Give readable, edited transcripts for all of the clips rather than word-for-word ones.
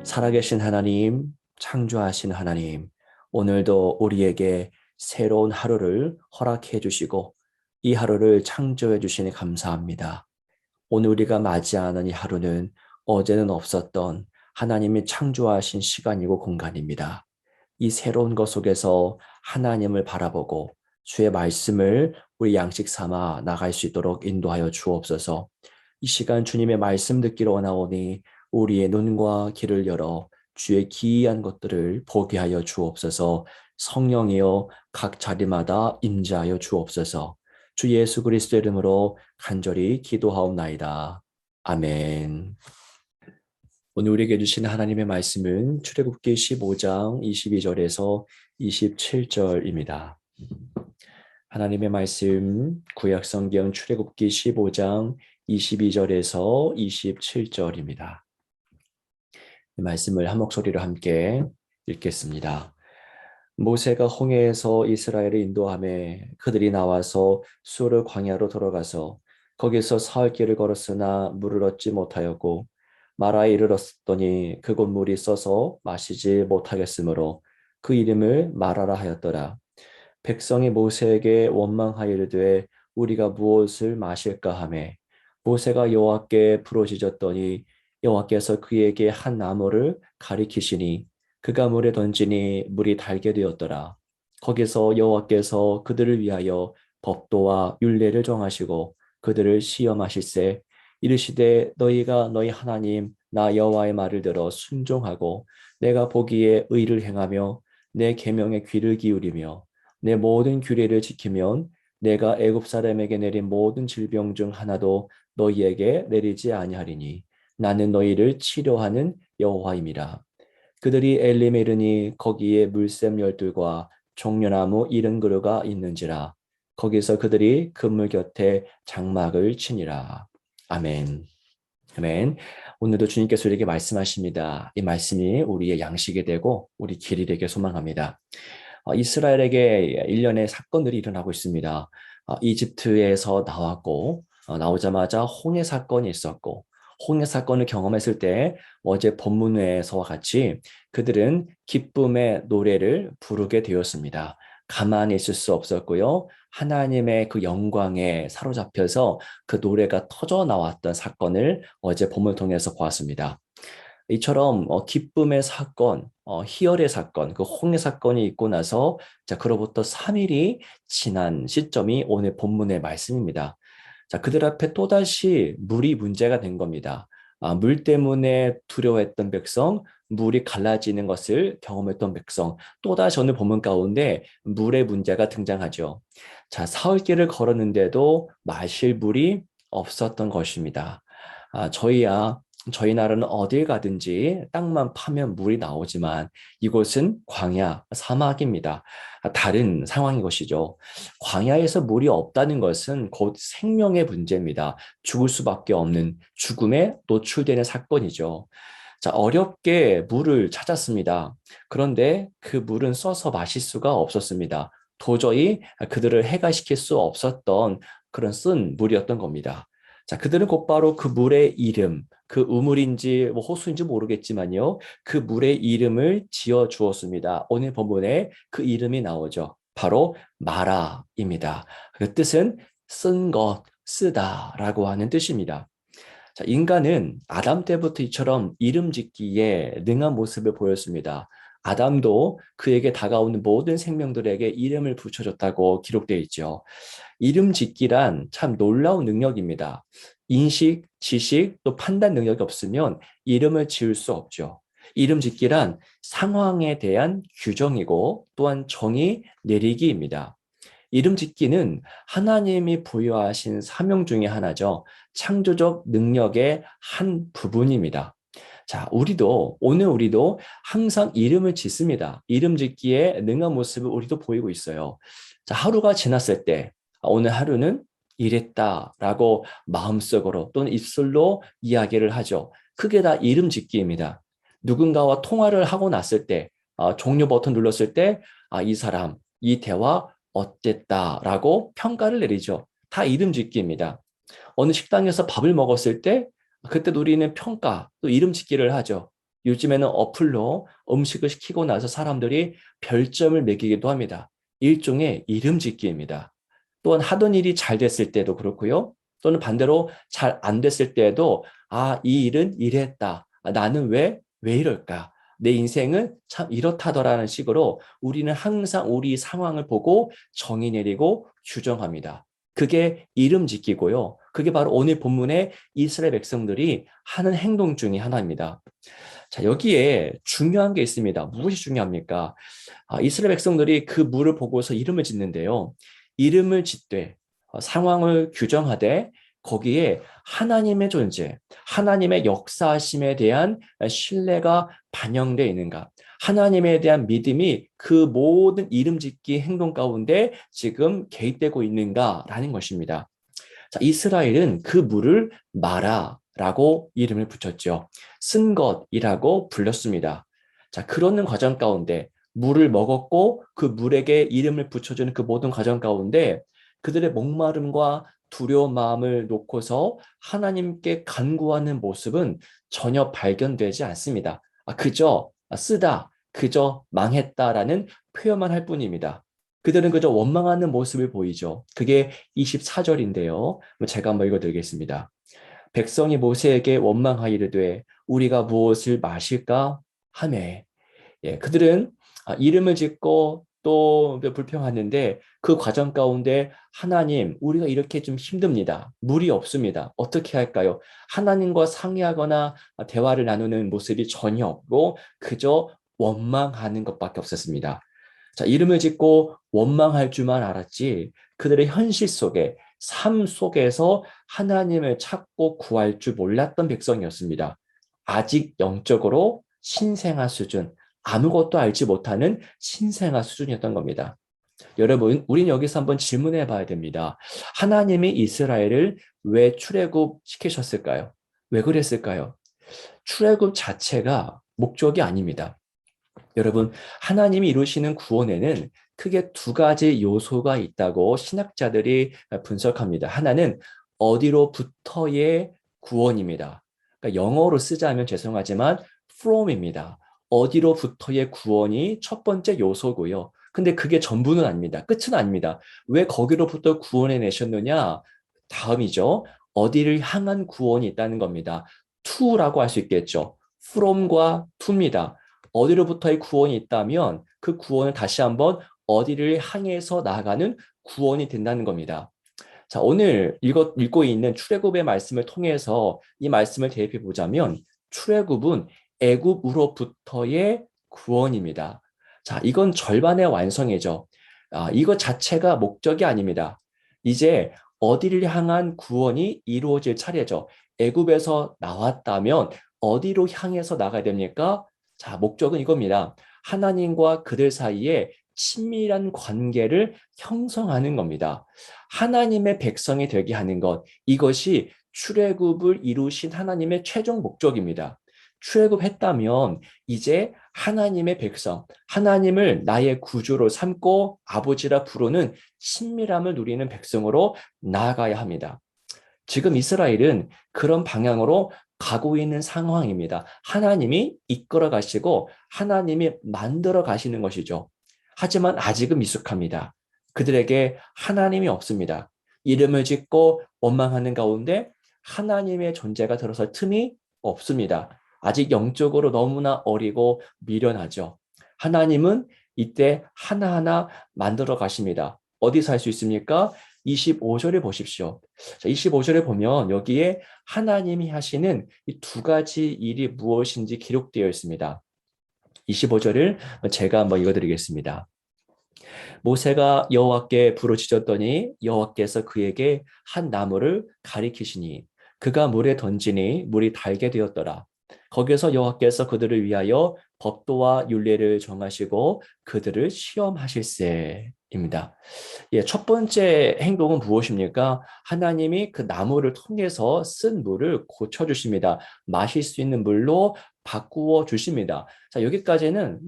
살아계신 하나님, 창조하신 하나님, 오늘도 우리에게 새로운 하루를 허락해 주시고 이 하루를 창조해 주시니 감사합니다. 오늘 우리가 맞이하는 이 하루는 어제는 없었던 하나님이 창조하신 시간이고 공간입니다. 이 새로운 것 속에서 하나님을 바라보고 주의 말씀을 우리 양식 삼아 나갈 수 있도록 인도하여 주옵소서. 이 시간 주님의 말씀 듣기로 원하오니 우리의 눈과 귀를 열어 주의 기이한 것들을 보게 하여 주옵소서. 성령이여 각 자리마다 임재하여 주옵소서. 주 예수 그리스도의 이름으로 간절히 기도하옵나이다. 아멘. 오늘 우리에게 주신 하나님의 말씀은 출애굽기 15장 22절에서 27절입니다. 하나님의 말씀 구약성경 출애굽기 15장 22절에서 27절입니다. 이 말씀을 한 목소리로 함께 읽겠습니다. 모세가 홍해에서 이스라엘을 인도하매 그들이 나와서 수르 광야로 들어가서 거기서 사흘 길을 걸었으나 물을 얻지 못하였고 마라에 이르렀더니 그곳 물이 써서 마시지 못하겠으므로 그 이름을 마라라 하였더라. 백성이 모세에게 원망하이르되 우리가 무엇을 마실까 하매 모세가 여호와께 부르짖었더니 여호와께서 그에게 한 나무를 가리키시니 그가 물에 던지니 물이 달게 되었더라. 거기서 여호와께서 그들을 위하여 법도와 율례를 정하시고 그들을 시험하실세 이르시되 너희가 너희 하나님 나 여호와의 말을 들어 순종하고 내가 보기에 의를 행하며 내 계명에 귀를 기울이며 내 모든 규례를 지키면 내가 애굽 사람에게 내린 모든 질병 중 하나도 너희에게 내리지 아니하리니 나는 너희를 치료하는 여호와임이라. 그들이 엘림에 이르니 거기에 물샘 열둘과 종려나무 70그루가 있는지라. 거기서 그들이 그물 곁에 장막을 치니라. 아멘. 아멘. 오늘도 주님께서 우리에게 말씀하십니다. 이 말씀이 우리의 양식이 되고 우리 길이 되게 소망합니다. 이스라엘에게 일련의 사건들이 일어나고 있습니다. 이집트에서 나왔고 나오자마자 홍해 사건이 있었고 홍해 사건을 경험했을 때 어제 본문에서와 같이 그들은 기쁨의 노래를 부르게 되었습니다. 가만히 있을 수 없었고요. 하나님의 그 영광에 사로잡혀서 그 노래가 터져 나왔던 사건을 어제 본문을 통해서 보았습니다. 이처럼 기쁨의 사건, 희열의 사건, 그 홍해 사건이 있고 나서 자 그로부터 3일이 지난 시점이 오늘 본문의 말씀입니다. 자 그들 앞에 또다시 물이 문제가 된 겁니다. 물 때문에 두려워했던 백성, 물이 갈라지는 것을 경험했던 백성, 또다시 오늘 본문 가운데 물의 문제가 등장하죠. 자 사흘 길을 걸었는데도 마실 물이 없었던 것입니다. 저희 나라는 어딜 가든지 땅만 파면 물이 나오지만 이곳은 광야, 사막입니다. 다른 상황인 것이죠. 광야에서 물이 없다는 것은 곧 생명의 문제입니다. 죽을 수밖에 없는 죽음에 노출되는 사건이죠. 자, 어렵게 물을 찾았습니다. 그런데 그 물은 써서 마실 수가 없었습니다. 도저히 그들을 해가시킬 수 없었던 그런 쓴 물이었던 겁니다. 자, 그들은 곧바로 그 물의 이름, 그 우물인지 뭐 호수인지 모르겠지만요. 그 물의 이름을 지어 주었습니다. 오늘 본문에 그 이름이 나오죠. 바로 마라입니다. 그 뜻은 쓴 것, 쓰다라고 하는 뜻입니다. 자, 인간은 아담 때부터 이처럼 이름 짓기에 능한 모습을 보였습니다. 아담도 그에게 다가오는 모든 생명들에게 이름을 붙여줬다고 기록되어 있죠. 이름 짓기란 참 놀라운 능력입니다. 인식, 지식, 또 판단 능력이 없으면 이름을 지을 수 없죠. 이름 짓기란 상황에 대한 규정이고 또한 정의 내리기입니다. 이름 짓기는 하나님이 부여하신 사명 중에 하나죠. 창조적 능력의 한 부분입니다. 자, 오늘 우리도 항상 이름을 짓습니다. 이름 짓기에 능한 모습을 우리도 보이고 있어요. 자, 하루가 지났을 때, 오늘 하루는 이랬다라고 마음속으로 또는 입술로 이야기를 하죠. 그게 다 이름 짓기입니다. 누군가와 통화를 하고 났을 때, 종료 버튼 눌렀을 때, 이 사람, 이 대화 어땠다라고 평가를 내리죠. 다 이름 짓기입니다. 어느 식당에서 밥을 먹었을 때 그때 우리는 평가, 또 이름 짓기를 하죠. 요즘에는 어플로 음식을 시키고 나서 사람들이 별점을 매기기도 합니다. 일종의 이름 짓기입니다. 또한 하던 일이 잘 됐을 때도 그렇고요. 또는 반대로 잘 안 됐을 때에도 이 일은 이랬다. 나는 왜 이럴까? 내 인생은 참 이렇다더라는 식으로 우리는 항상 우리 상황을 보고 정의 내리고 규정합니다. 그게 이름 짓기고요. 그게 바로 오늘 본문의 이스라엘 백성들이 하는 행동 중에 하나입니다. 자, 여기에 중요한 게 있습니다. 무엇이 중요합니까? 이스라엘 백성들이 그 물을 보고서 이름을 짓는데요. 이름을 짓되 상황을 규정하되 거기에 하나님의 존재, 하나님의 역사하심에 대한 신뢰가 반영되어 있는가? 하나님에 대한 믿음이 그 모든 이름 짓기 행동 가운데 지금 개입되고 있는가라는 것입니다. 자, 이스라엘은 그 물을 마라라고 이름을 붙였죠. 쓴 것이라고 불렀습니다. 자, 그러는 과정 가운데 물을 먹었고 그 물에게 이름을 붙여주는 그 모든 과정 가운데 그들의 목마름과 두려운 마음을 놓고서 하나님께 간구하는 모습은 전혀 발견되지 않습니다. 그저 쓰다, 그저 망했다라는 표현만 할 뿐입니다. 그들은 그저 원망하는 모습을 보이죠. 그게 24절인데요. 제가 한번 읽어드리겠습니다. 백성이 모세에게 원망하이르되 우리가 무엇을 마실까 하매 그들은 이름을 짓고 또 불평하는데 그 과정 가운데 하나님 우리가 이렇게 좀 힘듭니다. 물이 없습니다. 어떻게 할까요? 하나님과 상의하거나 대화를 나누는 모습이 전혀 없고 그저 원망하는 것밖에 없었습니다. 자, 이름을 짓고 원망할 줄만 알았지 그들의 현실 속에 삶 속에서 하나님을 찾고 구할 줄 몰랐던 백성이었습니다. 아직 영적으로 신생아 수준, 아무것도 알지 못하는 신생아 수준이었던 겁니다. 여러분, 우린 여기서 한번 질문해 봐야 됩니다. 하나님이 이스라엘을 왜 출애굽 시키셨을까요? 왜 그랬을까요? 출애굽 자체가 목적이 아닙니다. 여러분, 하나님이 이루시는 구원에는 크게 두 가지 요소가 있다고 신학자들이 분석합니다. 하나는 어디로부터의 구원입니다. 그러니까 영어로 쓰자면 죄송하지만 from입니다. 어디로부터의 구원이 첫 번째 요소고요. 근데 그게 전부는 아닙니다. 끝은 아닙니다. 왜 거기로부터 구원해 내셨느냐? 다음이죠. 어디를 향한 구원이 있다는 겁니다. to라고 할 수 있겠죠. from과 to입니다. 어디로부터의 구원이 있다면 그 구원을 다시 한번 어디를 향해서 나아가는 구원이 된다는 겁니다. 자, 오늘 읽고 있는 출애굽의 말씀을 통해서 이 말씀을 대입해 보자면 출애굽은 애굽으로부터의 구원입니다. 자, 이건 절반의 완성이죠. 이것 자체가 목적이 아닙니다. 이제 어디를 향한 구원이 이루어질 차례죠. 애굽에서 나왔다면 어디로 향해서 나가야 됩니까? 자, 목적은 이겁니다. 하나님과 그들 사이에 친밀한 관계를 형성하는 겁니다. 하나님의 백성이 되게 하는 것, 이것이 출애굽을 이루신 하나님의 최종 목적입니다. 출애굽했다면 이제 하나님의 백성, 하나님을 나의 구주로 삼고 아버지라 부르는 친밀함을 누리는 백성으로 나아가야 합니다. 지금 이스라엘은 그런 방향으로 가고 있는 상황입니다. 하나님이 이끌어 가시고 하나님이 만들어 가시는 것이죠. 하지만 아직은 미숙합니다. 그들에게 하나님이 없습니다. 이름을 짓고 원망하는 가운데 하나님의 존재가 들어설 틈이 없습니다. 아직 영적으로 너무나 어리고 미련하죠. 하나님은 이때 하나하나 만들어 가십니다. 어디서 할 수 있습니까? 25절을 보십시오. 자, 25절에 보면 여기에 하나님이 하시는 이 두 가지 일이 무엇인지 기록되어 있습니다. 25절을 제가 한번 읽어드리겠습니다. 모세가 여호와께 부르짖었더니 여호와께서 그에게 한 나무를 가리키시니 그가 물에 던지니 물이 달게 되었더라. 거기서 여호와께서 그들을 위하여 법도와 율례를 정하시고 그들을 시험하실세입니다. 첫 번째 행동은 무엇입니까? 하나님이 그 나무를 통해서 쓴 물을 고쳐주십니다. 마실 수 있는 물로 바꾸어 주십니다. 자, 여기까지는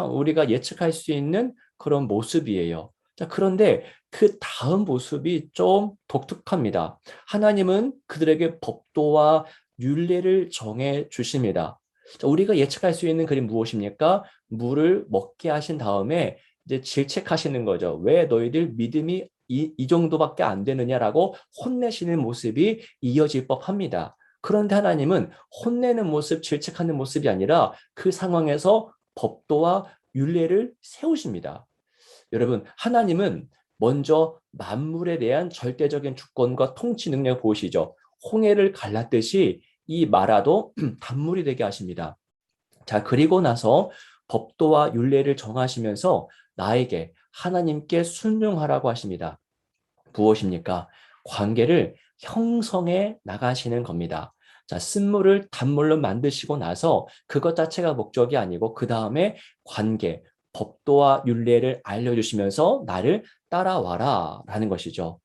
우리가 예측할 수 있는 그런 모습이에요. 자, 그런데 그 다음 모습이 좀 독특합니다. 하나님은 그들에게 법도와 율례를 정해 주십니다. 자, 우리가 예측할 수 있는 그림 무엇입니까? 물을 먹게 하신 다음에 이제 질책하시는 거죠. 왜 너희들 믿음이 이 정도밖에 안 되느냐라고 혼내시는 모습이 이어질 법합니다. 그런데 하나님은 혼내는 모습, 질책하는 모습이 아니라 그 상황에서 법도와 율례를 세우십니다. 여러분, 하나님은 먼저 만물에 대한 절대적인 주권과 통치 능력을 보시죠. 홍해를 갈랐듯이 이 마라도 단물이 되게 하십니다. 자, 그리고 나서 법도와 율례를 정하시면서 나에게 하나님께 순종하라고 하십니다. 무엇입니까? 관계를 형성해 나가시는 겁니다. 자, 쓴물을 단물로 만드시고 나서 그것 자체가 목적이 아니고 그 다음에 관계, 법도와 율례를 알려주시면서 나를 따라와라 라는 것이죠.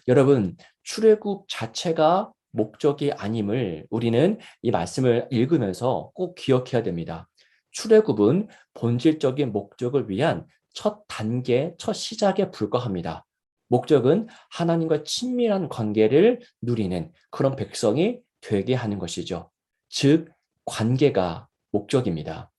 여러분, 출애굽 자체가 목적이 아님을 우리는 이 말씀을 읽으면서 꼭 기억해야 됩니다. 출애굽은 본질적인 목적을 위한 첫 단계, 첫 시작에 불과합니다. 목적은 하나님과 친밀한 관계를 누리는 그런 백성이 되게 하는 것이죠. 즉, 관계가 목적입니다.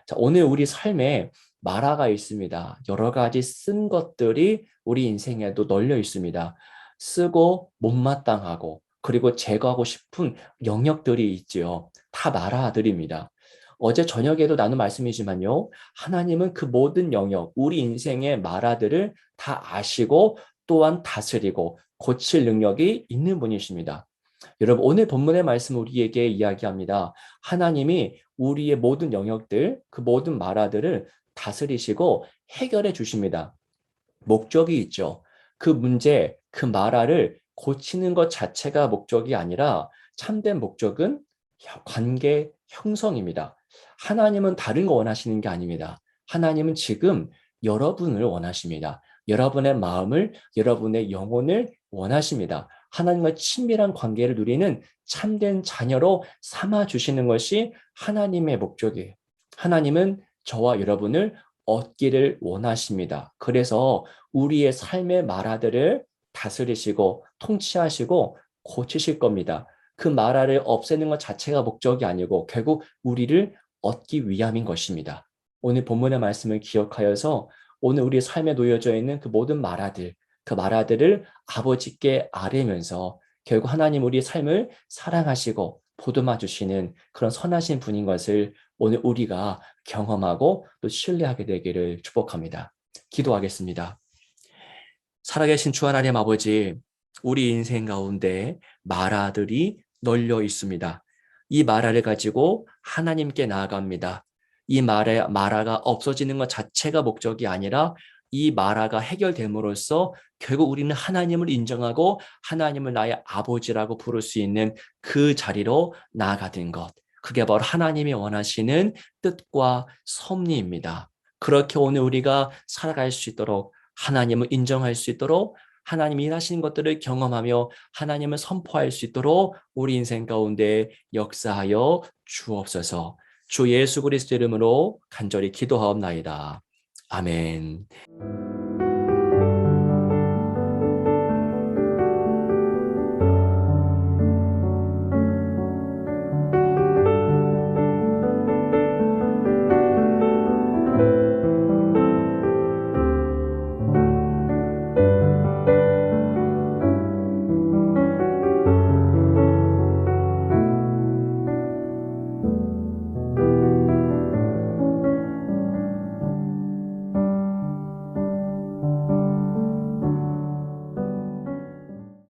자, 오늘 우리 삶에 마라가 있습니다. 여러 가지 쓴 것들이 우리 인생에도 널려 있습니다. 쓰고 못마땅하고 그리고 제거하고 싶은 영역들이 있지요. 다 마라들입니다. 어제 저녁에도 나눈 말씀이지만요. 하나님은 그 모든 영역, 우리 인생의 마라들을 다 아시고 또한 다스리고 고칠 능력이 있는 분이십니다. 여러분, 오늘 본문의 말씀 우리에게 이야기합니다. 하나님이 우리의 모든 영역들, 그 모든 마라들을 다스리시고 해결해 주십니다. 목적이 있죠. 그 문제, 그 마라를 고치는 것 자체가 목적이 아니라 참된 목적은 관계 형성입니다. 하나님은 다른 거 원하시는 게 아닙니다. 하나님은 지금 여러분을 원하십니다. 여러분의 마음을, 여러분의 영혼을 원하십니다. 하나님과 친밀한 관계를 누리는 참된 자녀로 삼아 주시는 것이 하나님의 목적이에요. 하나님은 저와 여러분을 얻기를 원하십니다. 그래서 우리의 삶의 마라들을 다스리시고 통치하시고 고치실 겁니다. 그 마라를 없애는 것 자체가 목적이 아니고 결국 우리를 얻기 위함인 것입니다. 오늘 본문의 말씀을 기억하여서 오늘 우리 삶에 놓여져 있는 그 모든 마라들, 그 마라들을 아버지께 아뢰면서 결국 하나님 우리의 삶을 사랑하시고 보듬어 주시는 그런 선하신 분인 것을 오늘 우리가 경험하고 또 신뢰하게 되기를 축복합니다. 기도하겠습니다. 살아계신 주 하나님 아버지, 우리 인생 가운데 마라들이 널려 있습니다. 이 마라를 가지고 하나님께 나아갑니다. 이 마라가 없어지는 것 자체가 목적이 아니라 이 마라가 해결됨으로써 결국 우리는 하나님을 인정하고 하나님을 나의 아버지라고 부를 수 있는 그 자리로 나아가는 것. 그게 바로 하나님이 원하시는 뜻과 섭리입니다. 그렇게 오늘 우리가 살아갈 수 있도록 하나님을 인정할 수 있도록 하나님이 일하시는 것들을 경험하며 하나님을 선포할 수 있도록 우리 인생 가운데 역사하여 주옵소서. 주 예수 그리스도 이름으로 간절히 기도하옵나이다. 아멘.